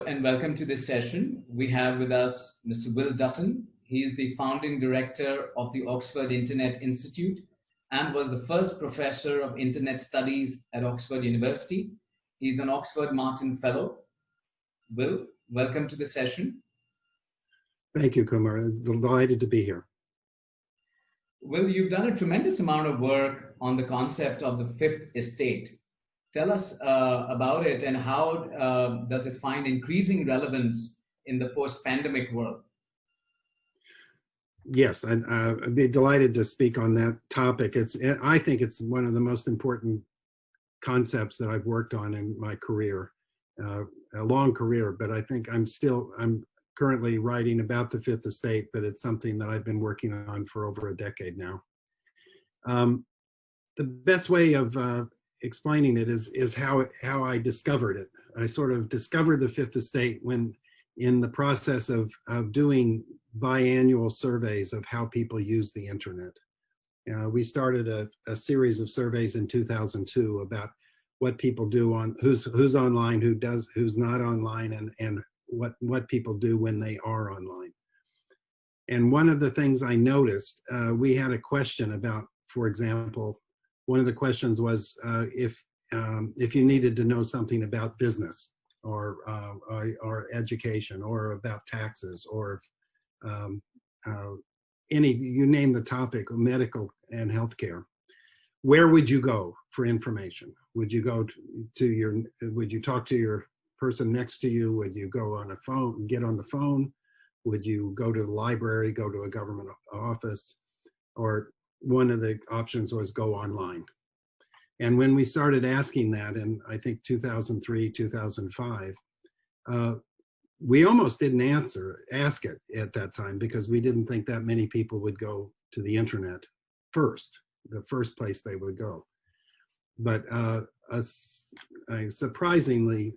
And welcome to this session. We have with us Mr. Will Dutton. He is the founding director of the Oxford Internet Institute and was the first professor of Internet Studies at Oxford University. He's an Oxford Martin Fellow. Will, welcome to the session. Thank you, Kumar. Delighted to be here. Will, you've done a tremendous amount of work on the concept of the fifth estate. Tell us about it and how does it find increasing relevance in the post-pandemic world? Yes, I'd be delighted to speak on that topic. I think it's one of the most important concepts that I've worked on in my career, a long career, but I think I'm currently writing about the fifth estate, but it's something that I've been working on for over a decade now. The best way of explaining it is how I discovered it. I sort of discovered the fifth estate when in the process of doing biannual surveys of how people use the internet. We started a series of surveys in 2002 about what people do on who's online, who's not online, and what people do when they are online. And one of the things I noticed, we had a question about, for example, one of the questions was if you needed to know something about business or education or about taxes or you name the topic, medical and healthcare, where would you go for information? Would you go would you talk to your person next to you? Would you go on a phone, get on the phone? Would you go to the library, go to a government office? Or one of the options was go online. And when we started asking that in, I think, 2003, 2005, we almost didn't ask it at that time because we didn't think that many people would go to the internet the first place they would go. But a surprising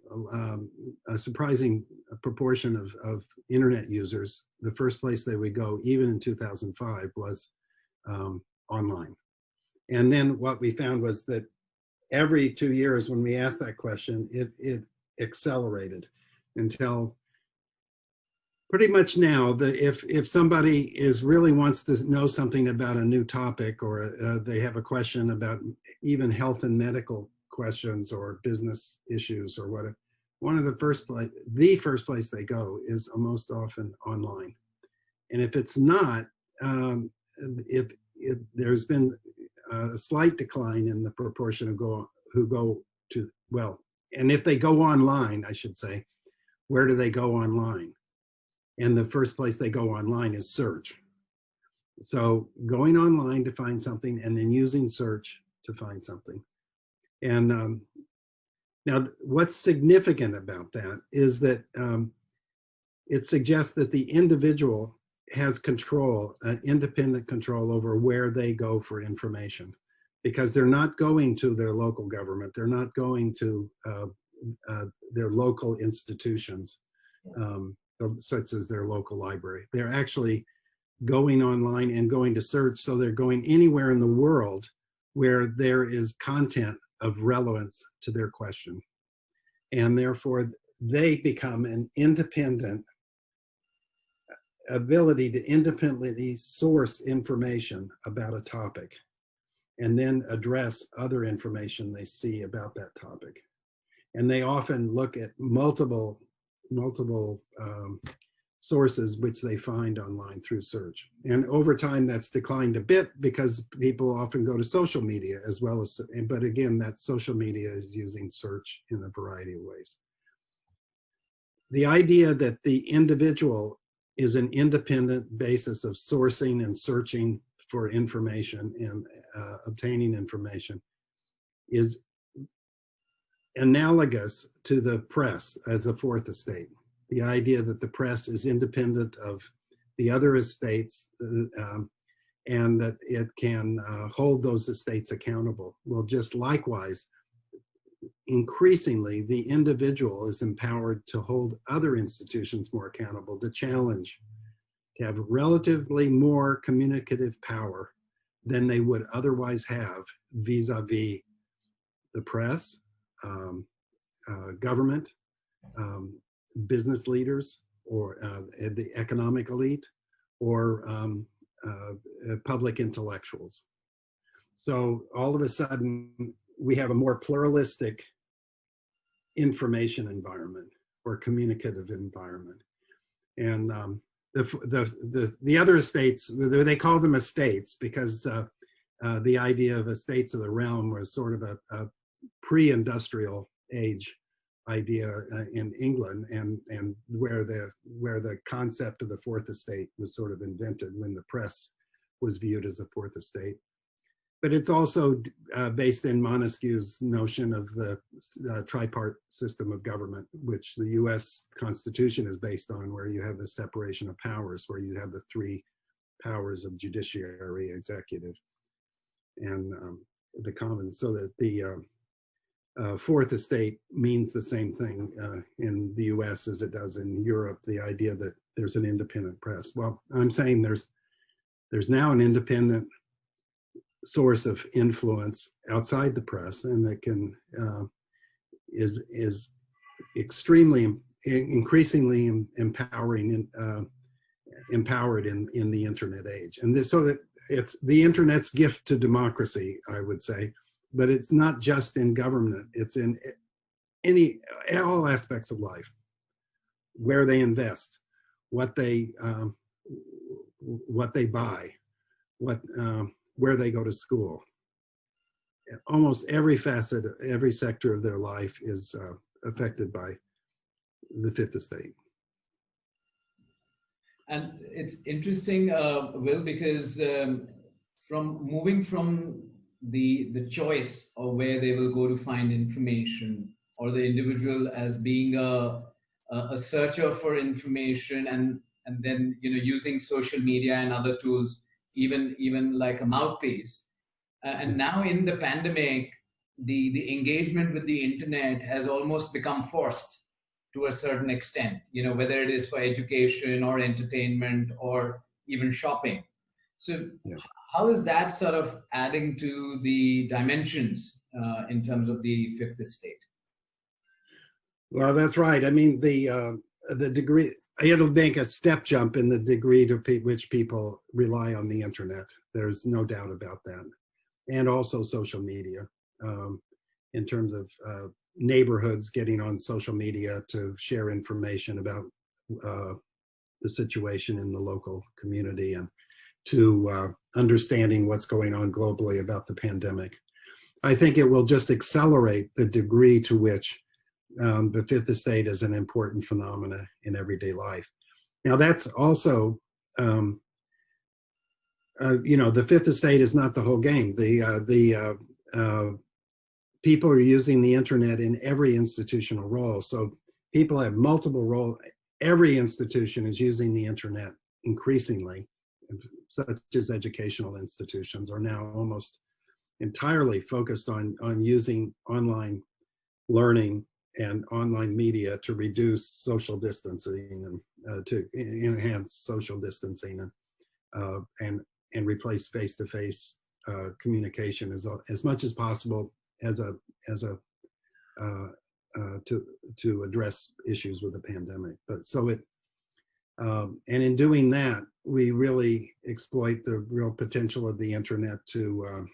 proportion of internet users, the first place they would go, even in 2005, was online. And then what we found was that every 2 years when we asked that question, it accelerated until pretty much now, if somebody really wants to know something about a new topic, or they have a question about even health and medical questions or business issues or whatever, the first place they go is most often online. And if it's not, there's been a slight decline in the proportion of who go to, and if they go online, I should say, where do they go online? And the first place they go online is search. So going online to find something and then using search to find something. And now what's significant about that is that it suggests that the individual has control, independent control over where they go for information, because they're not going to their local government. They're not going to their local institutions, such as their local library. They're actually going online and going to search. So they're going anywhere in the world where there is content of relevance to their question. And therefore, they become an independent ability to independently source information about a topic and then address other information they see about that topic. And they often look at multiple sources which they find online through search. And over time, that's declined a bit because people often go to social media as well as, but again, that social media is using search in a variety of ways. The idea that the individual is an independent basis of sourcing and searching for information and obtaining information is analogous to the press as a fourth estate. The idea that the press is independent of the other estates and that it can hold those estates accountable. Well, just likewise, increasingly, the individual is empowered to hold other institutions more accountable, to challenge, to have relatively more communicative power than they would otherwise have vis-a-vis the press, government, business leaders or the economic elite or public intellectuals. So all of a sudden, we have a more pluralistic information environment or communicative environment. And the other estates, they call them estates because the idea of estates of the realm was sort of a pre-industrial age idea in England, and where the concept of the fourth estate was sort of invented when the press was viewed as a fourth estate. But it's also based in Montesquieu's notion of the tripart system of government, which the US Constitution is based on, where you have the separation of powers, where you have the three powers of judiciary, executive, and the commons. So that the fourth estate means the same thing in the US as it does in Europe, the idea that there's an independent press. Well, I'm saying there's now an independent source of influence outside the press, and that can is extremely increasingly empowering empowered in the internet age. And this, so that it's the internet's gift to democracy, I would say, but it's not just in government, it's in all aspects of life, where they invest, what they buy, where they go to school. Almost every facet, every sector of their life is affected by the fifth estate. And it's interesting, Will, because from moving from the choice of where they will go to find information, or the individual as being a searcher for information, and then using social media and other tools, even like a mouthpiece. And now in the pandemic, the engagement with the internet has almost become forced to a certain extent, whether it is for education or entertainment or even shopping. So how is that sort of adding to the dimensions in terms of the fifth estate? Well, that's right. I mean, the degree, it'll make a step jump in the degree to which people rely on the internet. There's no doubt about that. And also social media, in terms of neighborhoods getting on social media to share information about the situation in the local community, and to understanding what's going on globally about the pandemic. I think it will just accelerate the degree to which the fifth estate is an important phenomena in everyday life. Now, that's also, the fifth estate is not the whole game. The people are using the internet in every institutional role. So people have multiple roles. Every institution is using the internet increasingly, such as educational institutions are now almost entirely focused on using online learning and online media to reduce social distancing and to enhance social distancing and replace face-to-face communication as much as possible to address issues with the pandemic. But so it and in doing that, we really exploit the real potential of the internet to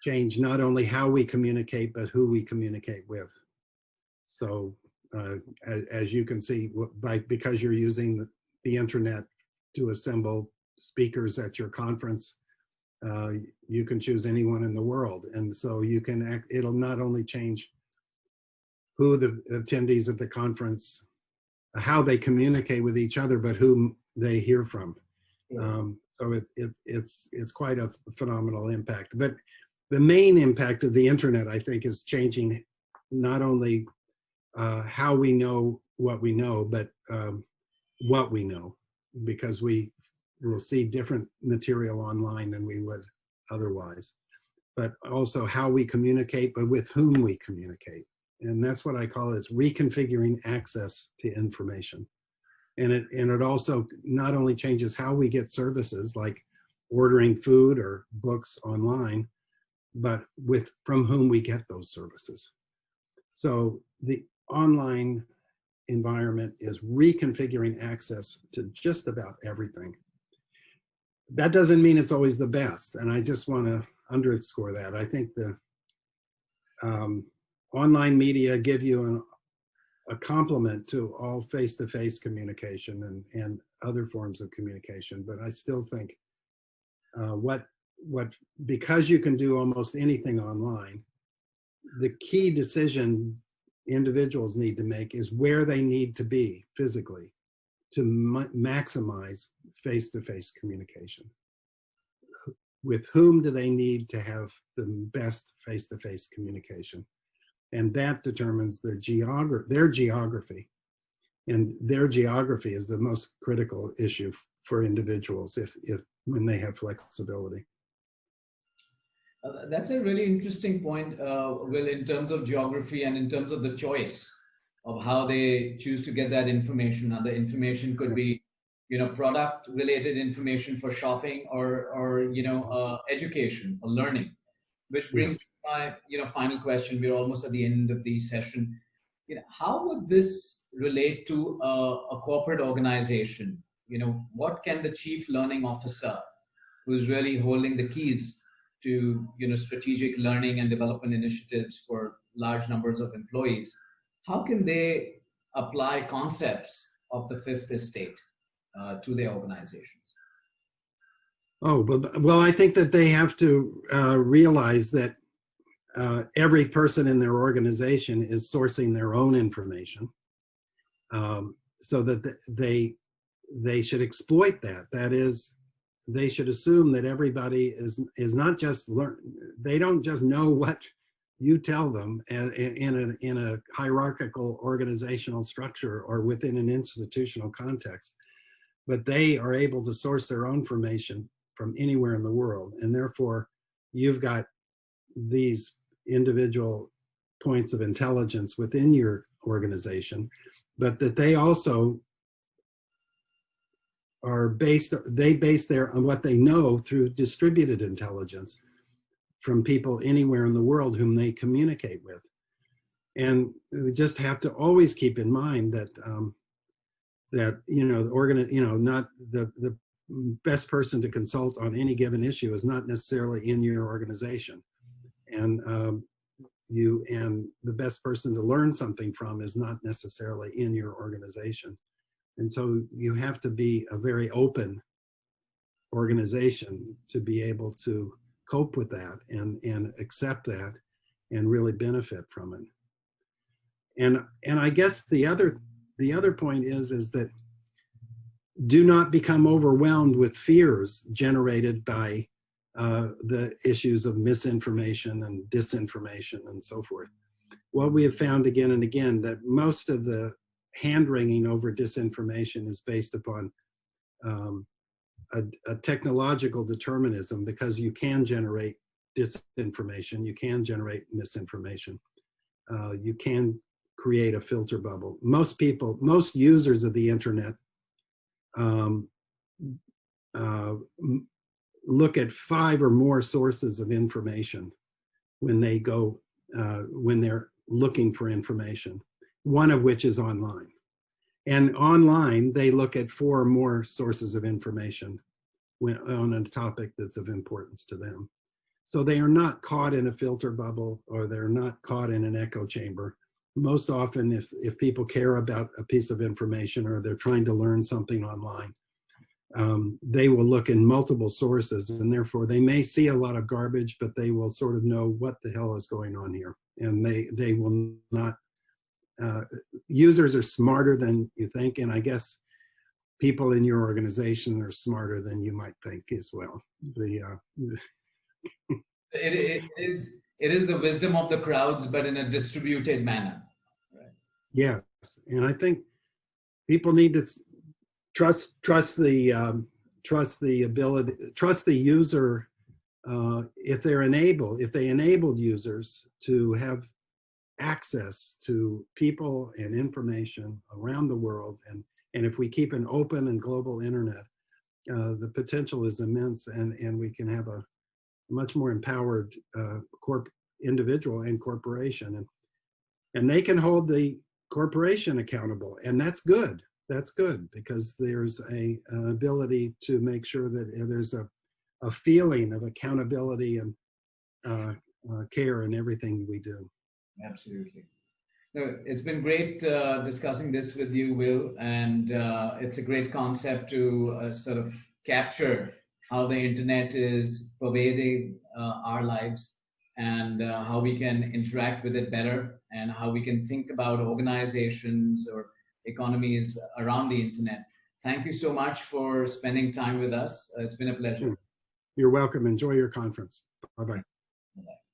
change not only how we communicate, but who we communicate with. So as you can see, because you're using the internet to assemble speakers at your conference, you can choose anyone in the world. And so you can it'll not only change who the attendees at the conference, how they communicate with each other, but whom they hear from. So it's quite a phenomenal impact. But the main impact of the internet, I think, is changing not only how we know, but what we know, because we will see different material online than we would otherwise, but also how we communicate, but with whom we communicate. And that's what I call it's reconfiguring access to information. And it also not only changes how we get services like ordering food or books online, but from whom we get those services. So the online environment is reconfiguring access to just about everything. That doesn't mean it's always the best, and I just want to underscore that. I think the online media give you a complement to all face-to-face communication and other forms of communication, but I still think because you can do almost anything online, the key decision individuals need to make is where they need to be physically to maximize face-to-face communication. With whom do they need to have the best face-to-face communication? And that determines their geography. And their geography is the most critical issue for individuals when they have flexibility. That's a really interesting point, Will, in terms of geography and in terms of the choice of how they choose to get that information. Now, the information could be, product-related information for shopping, or education or learning. Which brings my, final question. We're almost at the end of the session. How would this relate to a corporate organization? What can the chief learning officer, who's really holding the keys to strategic learning and development initiatives for large numbers of employees, how can they apply concepts of the fifth estate to their organizations? Oh, well, I think that they have to realize that every person in their organization is sourcing their own information, so that they should exploit that. That is, they should assume that everybody is not just they don't just know what you tell them in a hierarchical organizational structure or within an institutional context, but they are able to source their own information from anywhere in the world. And therefore, you've got these individual points of intelligence within your organization, but that they also base on what they know through distributed intelligence from people anywhere in the world whom they communicate with. And we just have to always keep in mind that not the best person to consult on any given issue is not necessarily in your organization, and the best person to learn something from is not necessarily in your organization. And so you have to be a very open organization to be able to cope with that and accept that and really benefit from it. And I guess the other point is that do not become overwhelmed with fears generated by the issues of misinformation and disinformation and so forth. What we have found again and again, that most of the hand-wringing over disinformation is based upon a technological determinism, because you can generate disinformation, you can generate misinformation, you can create a filter bubble. Most users of the internet look at 5 or more sources of information when they're looking for information, one of which is online. And online, they look at 4 or more sources of information on a topic that's of importance to them. So they are not caught in a filter bubble, or they're not caught in an echo chamber. Most often, if people care about a piece of information or they're trying to learn something online, they will look in multiple sources, and therefore they may see a lot of garbage, but they will sort of know what the hell is going on here. And they will not, users are smarter than you think, and I guess people in your organization are smarter than you might think as well. It is the wisdom of the crowds, but in a distributed manner. Right? Yes, and I think people need to trust the user. If they enabled users to have access to people and information around the world, and if we keep an open and global internet, the potential is immense, and we can have a much more empowered individual and corporation, and they can hold the corporation accountable, and that's good. That's good because there's an ability to make sure that there's a feeling of accountability and care in everything we do. Absolutely. No, it's been great discussing this with you, Will, and it's a great concept to sort of capture how the internet is pervading our lives, and how we can interact with it better, and how we can think about organizations or economies around the internet. Thank you so much for spending time with us. It's been a pleasure. You're welcome. Enjoy your conference. Bye-bye. Bye-bye.